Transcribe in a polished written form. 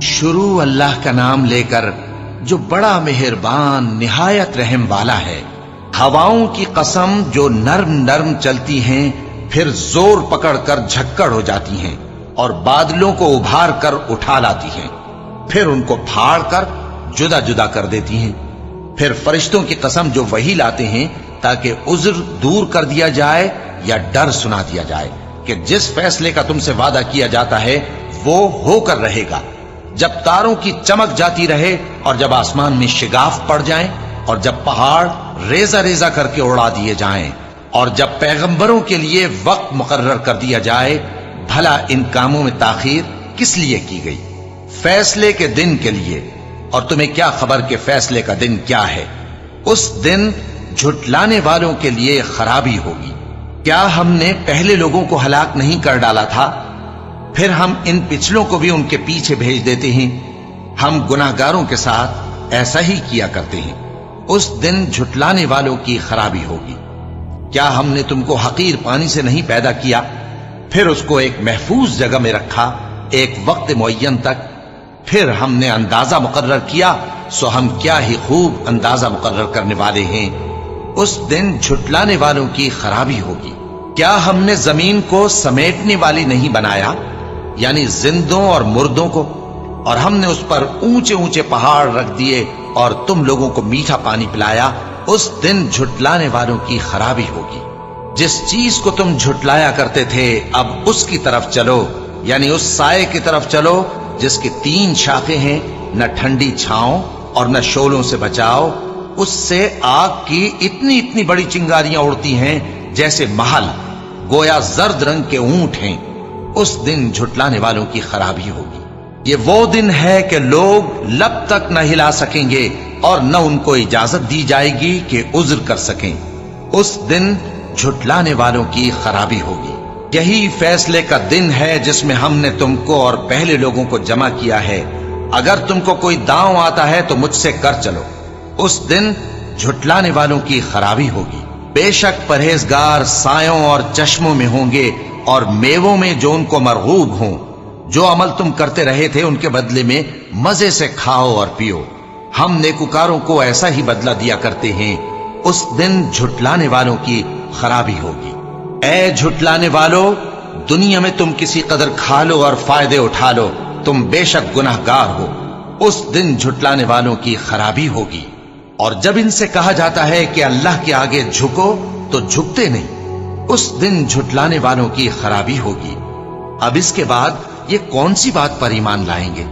شروع اللہ کا نام لے کر جو بڑا مہربان نہایت رحم والا ہے۔ ہواؤں کی قسم جو نرم نرم چلتی ہیں پھر زور پکڑ کر جھکڑ ہو جاتی ہیں اور بادلوں کو ابھار کر اٹھا لاتی ہیں، پھر ان کو پھاڑ کر جدا جدا کر دیتی ہیں۔ پھر فرشتوں کی قسم جو وحی لاتے ہیں تاکہ عذر دور کر دیا جائے یا ڈر سنا دیا جائے کہ جس فیصلے کا تم سے وعدہ کیا جاتا ہے وہ ہو کر رہے گا، جب تاروں کی چمک جاتی رہے اور جب آسمان میں شگاف پڑ جائیں اور جب پہاڑ ریزہ ریزہ کر کے اڑا دیے جائیں اور جب پیغمبروں کے لیے وقت مقرر کر دیا جائے، بھلا ان کاموں میں تاخیر کس لیے کی گئی؟ فیصلے کے دن کے لیے، اور تمہیں کیا خبر کہ فیصلے کا دن کیا ہے؟ اس دن جھٹلانے والوں کے لیے خرابی ہوگی۔ کیا ہم نے پہلے لوگوں کو ہلاک نہیں کر ڈالا تھا؟ پھر ہم ان پچھلوں کو بھی ان کے پیچھے بھیج دیتے ہیں۔ ہم گناہگاروں کے ساتھ ایسا ہی کیا کرتے ہیں۔ اس دن جھٹلانے والوں کی خرابی ہوگی۔ کیا ہم نے تم کو حقیر پانی سے نہیں پیدا کیا، پھر اس کو ایک محفوظ جگہ میں رکھا ایک وقت معین تک، پھر ہم نے اندازہ مقرر کیا، سو ہم کیا ہی خوب اندازہ مقرر کرنے والے ہیں۔ اس دن جھٹلانے والوں کی خرابی ہوگی۔ کیا ہم نے زمین کو سمیٹنے والی نہیں بنایا، یعنی زندوں اور مردوں کو، اور ہم نے اس پر اونچے اونچے پہاڑ رکھ دیے اور تم لوگوں کو میٹھا پانی پلایا۔ اس دن جھٹلانے والوں کی خرابی ہوگی۔ جس چیز کو تم جھٹلایا کرتے تھے اب اس کی طرف چلو، یعنی اس سائے کی طرف چلو جس کی 3 شاخیں ہیں، نہ ٹھنڈی چھاؤں اور نہ شعلوں سے بچاؤ۔ اس سے آگ کی اتنی اتنی بڑی چنگاریاں اڑتی ہیں جیسے محل، گویا زرد رنگ کے اونٹ ہیں۔ اس دن جھٹلانے والوں کی خرابی ہوگی۔ یہ وہ دن ہے کہ لوگ لب تک نہ ہلا سکیں گے اور نہ ان کو اجازت دی جائے گی کہ عذر کر سکیں۔ اس دن جھٹلانے والوں کی خرابی ہوگی۔ یہی فیصلے کا دن ہے جس میں ہم نے تم کو اور پہلے لوگوں کو جمع کیا ہے۔ اگر تم کو کوئی داؤں آتا ہے تو مجھ سے کر چلو۔ اس دن جھٹلانے والوں کی خرابی ہوگی۔ بے شک پرہیزگار سایوں اور چشموں میں ہوں گے اور میووں میں جو ان کو مرغوب ہوں۔ جو عمل تم کرتے رہے تھے ان کے بدلے میں مزے سے کھاؤ اور پیو۔ ہم نیکوکاروں کو ایسا ہی بدلہ دیا کرتے ہیں۔ اس دن جھٹلانے والوں کی خرابی ہوگی۔ اے جھٹلانے والو، دنیا میں تم کسی قدر کھا لو اور فائدے اٹھا لو، تم بے شک گناہگار ہو۔ اس دن جھٹلانے والوں کی خرابی ہوگی۔ اور جب ان سے کہا جاتا ہے کہ اللہ کے آگے جھکو تو جھکتے نہیں۔ اس دن جھٹلانے والوں کی خرابی ہوگی۔ اب اس کے بعد یہ کون سی بات پر ایمان لائیں گے؟